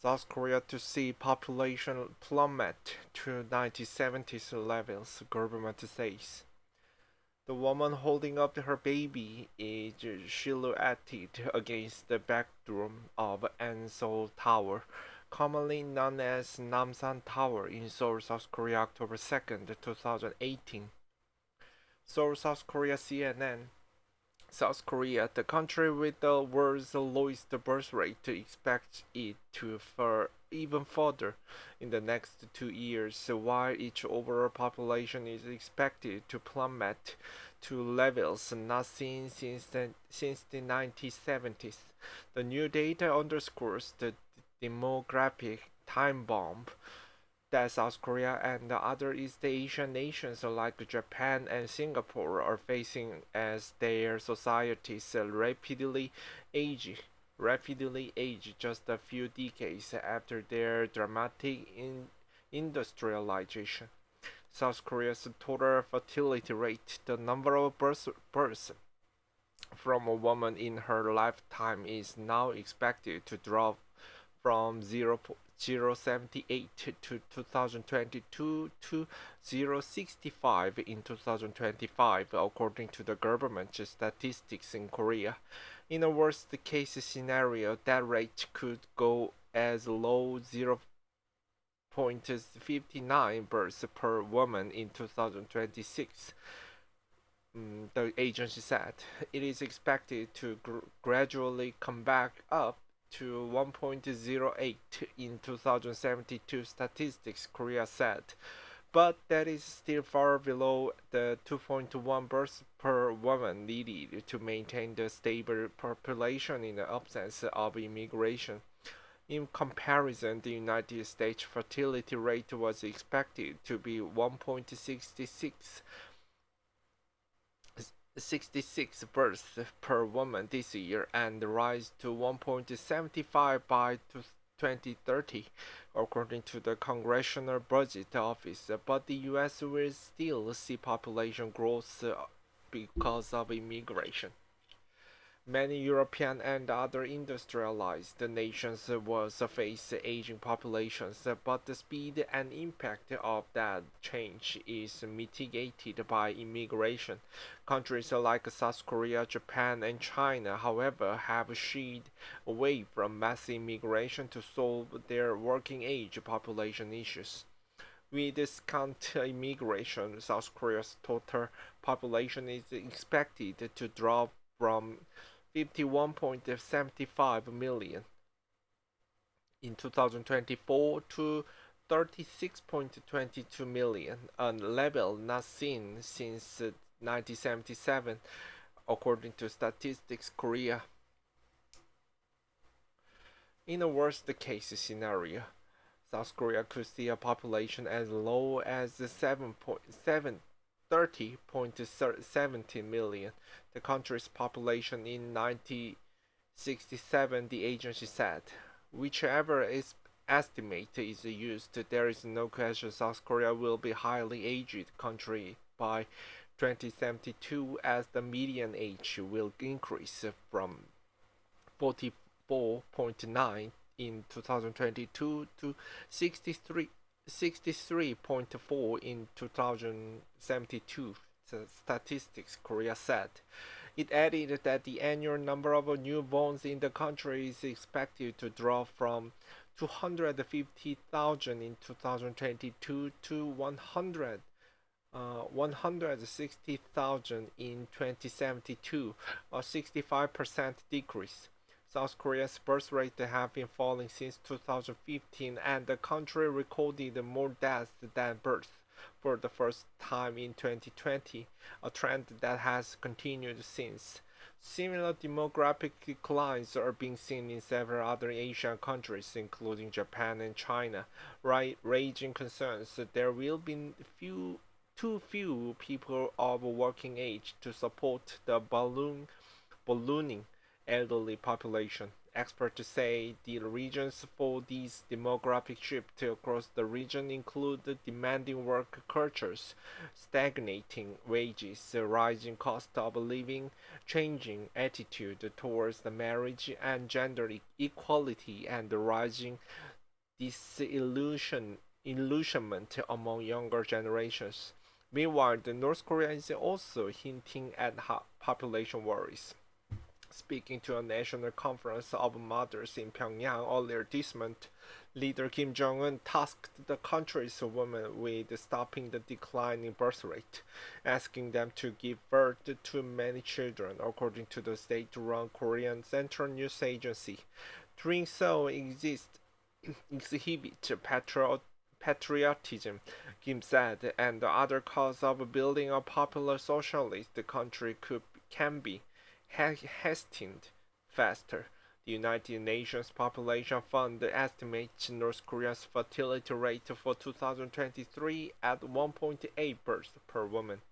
South Korea to see population plummet to 1970s levels, government says. The woman holding up her baby is silhouetted against the backdrop of Anseo Tower, commonly known as Namsan Tower in Seoul, South Korea, October 2nd, 2018. Seoul, South Korea CNN. South Korea, the country with the world's lowest birth rate, expects it to fall even further in the next 2 years, while its overall population is expected to plummet to levels not seen since the 1970s. The new data underscores the demographic time bomb that South Korea and other East Asian nations like Japan and Singapore are facing as their societies rapidly age just a few decades after their dramatic industrialization. South Korea's total fertility rate, the number of births from a woman in her lifetime, is now expected to drop from 0.078 to 2022 to 0.65 in 2025, according to the government statistics in Korea. In a worst case scenario, that rate could go as low 0.59 births per woman in 2026. The agency said it is expected to gradually come back up to 1.08 in 2072, Statistics Korea said, but that is still far below the 2.1 births per woman needed to maintain the stable population in the absence of immigration. In comparison, the United States fertility rate was expected to be 1.66 births per woman this year and rise to 1.75 by 2030, according to the Congressional Budget Office. But the U.S. will still see population growth because of immigration. Many European and other industrialized nations will face aging populations, but the speed and impact of that change is mitigated by immigration. Countries like South Korea, Japan, and China, however, have shied away from mass immigration to solve their working age population issues. With discount immigration, South Korea's total population is expected to drop from 51.75 million in 2024 to 36.22 million, a level not seen since 1977, according to Statistics Korea. In a worst case scenario, South Korea could see a population as low as 30.70 million, the country's population in 1967, the agency said. Whichever estimate is used, there is no question South Korea will be a highly aged country by 2072, as the median age will increase from 44.9 in 2022 to 63.4 in 2072, Statistics Korea said. It added that the annual number of newborns in the country is expected to drop from 250,000 in 2022 to 160,000 in 2072, a 65% decrease. South Korea's birth rate has been falling since 2015, and the country recorded more deaths than births for the first time in 2020, a trend that has continued since. Similar demographic declines are being seen in several other Asian countries, including Japan and China, raising concerns that there will be too few people of working age to support the ballooning elderly population. Experts say the reasons for this demographic shift across the region include demanding work cultures, stagnating wages, rising cost of living, changing attitude towards the marriage and gender equality, and rising disillusionment among younger generations. Meanwhile, North Korea is also hinting at population worries. Speaking to a national conference of mothers in Pyongyang earlier this month, leader Kim Jong-un tasked the country's women with stopping the decline in birth rate, asking them to give birth to many children, according to the state-run Korean Central News Agency. Doing so exhibit patriotism, Kim said, and the other cause of building a popular socialist country can be hastened faster. The United Nations Population Fund estimates North Korea's fertility rate for 2023 at 1.8 births per woman,